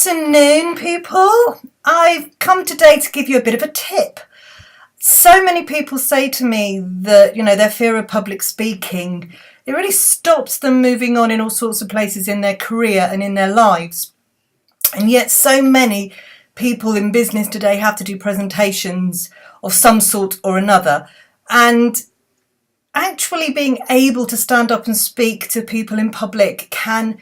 Afternoon, people. I've come today to give you a bit of a tip. So many people say to me that, their fear of public speaking, it really stops them moving on in all sorts of places in their career and in their lives. And yet so many people in business today have to do presentations of some sort or another. And actually being able to stand up and speak to people in public can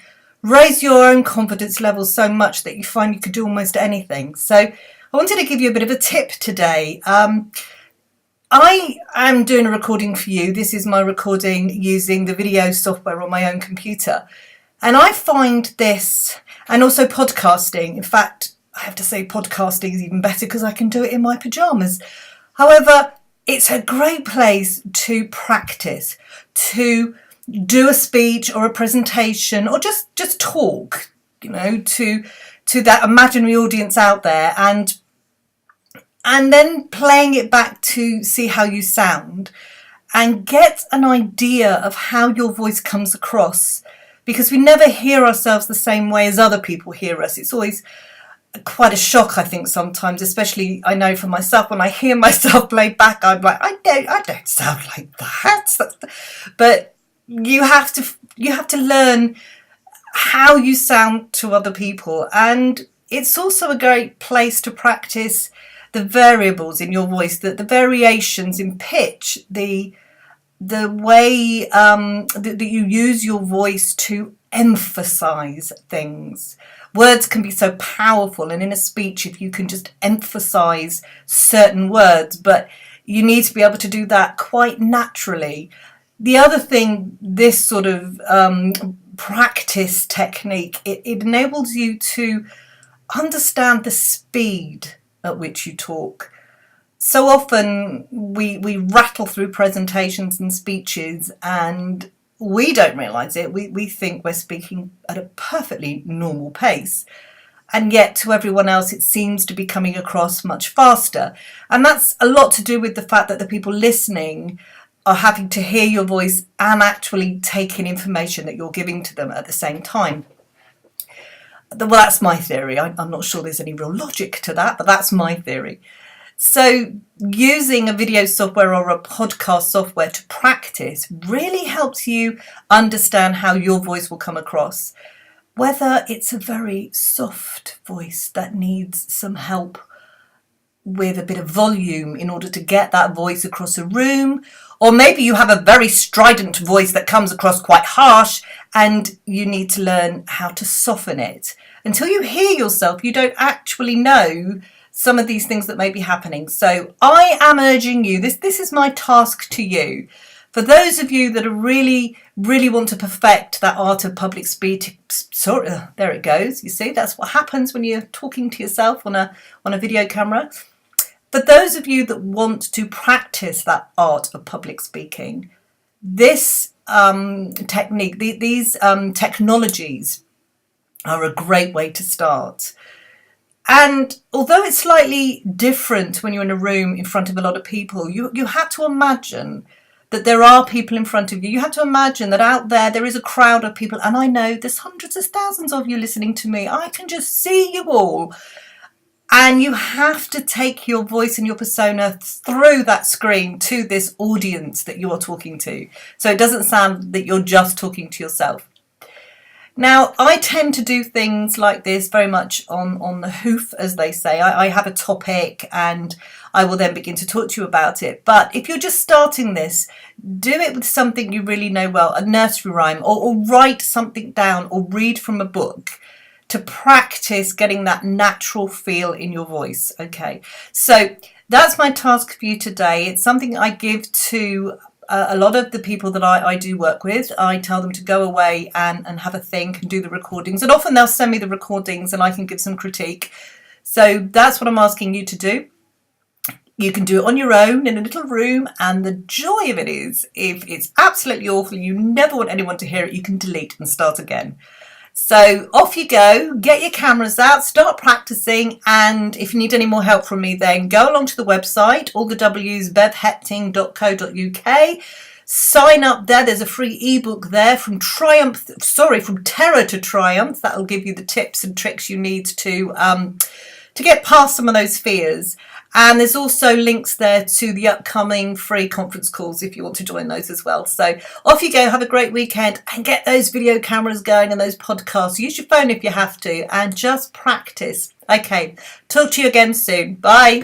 raise your own confidence levels so much that you find you could do almost anything. So I wanted to give you a bit of a tip today. I am doing a recording for you. This is my recording using the video software on my own computer. And I find this, and also podcasting. In fact, I have to say podcasting is even better because I can do it in my pajamas. However, it's a great place to practice, to do a speech or a presentation or just talk, to that imaginary audience out there, and then playing it back to see how you sound and get an idea of how your voice comes across, because we never hear ourselves the same way as other people hear us. It's always quite a shock, I think, sometimes, especially I know for myself, when I hear myself played back, I'm like, I don't sound like that. But you have to learn how you sound to other people, and it's also a great place to practice the variables in your voice, the variations in pitch, the way that you use your voice to emphasize things. Words can be so powerful, and in a speech, if you can just emphasize certain words, but you need to be able to do that quite naturally. The other thing, this sort of practice technique, it enables you to understand the speed at which you talk. So often we rattle through presentations and speeches and we don't realise it. We think we're speaking at a perfectly normal pace. And yet to everyone else, it seems to be coming across much faster. And that's a lot to do with the fact that the people listening are having to hear your voice and actually take in information that you're giving to them at the same time. Well, that's my theory. I'm not sure there's any real logic to that, but that's my theory. So using a video software or a podcast software to practice really helps you understand how your voice will come across. Whether it's a very soft voice that needs some help with a bit of volume in order to get that voice across a room, or maybe you have a very strident voice that comes across quite harsh and you need to learn how to soften it. Until you hear yourself, you don't actually know some of these things that may be happening. So I am urging you, this is my task to you. For those of you that are really want to perfect that art of public speaking, there it goes. You see, that's what happens when you're talking to yourself on a video camera. For those of you that want to practice that art of public speaking, this technique, these technologies are a great way to start. And although it's slightly different when you're in a room in front of a lot of people, you have to imagine that there are people in front of you. You have to imagine that out there is a crowd of people. And I know there's hundreds of thousands of you listening to me. I can just see you all. And you have to take your voice and your persona through that screen to this audience that you are talking to. So it doesn't sound that you're just talking to yourself. Now, I tend to do things like this very much on the hoof, as they say. I have a topic and I will then begin to talk to you about it. But if you're just starting this, do it with something you really know well, a nursery rhyme, or write something down or read from a book to practice getting that natural feel in your voice. Okay, so that's my task for you today. It's something I give to a lot of the people that I do work with. I tell them to go away and have a think and do the recordings. And often they'll send me the recordings and I can give some critique. So that's what I'm asking you to do. You can do it on your own in a little room. And the joy of it is, if it's absolutely awful, you never want anyone to hear it, you can delete and start again. So off you go, get your cameras out, start practicing, and if you need any more help from me, then go along to the website, all the W's, bevhepting.co.uk. sign up there. There's a free ebook there from Terror to Triumph. That'll give you the tips and tricks you need to get past some of those fears. And there's also links there to the upcoming free conference calls if you want to join those as well. So off you go, have a great weekend and get those video cameras going and those podcasts. Use your phone if you have to and just practice. Okay, talk to you again soon. Bye.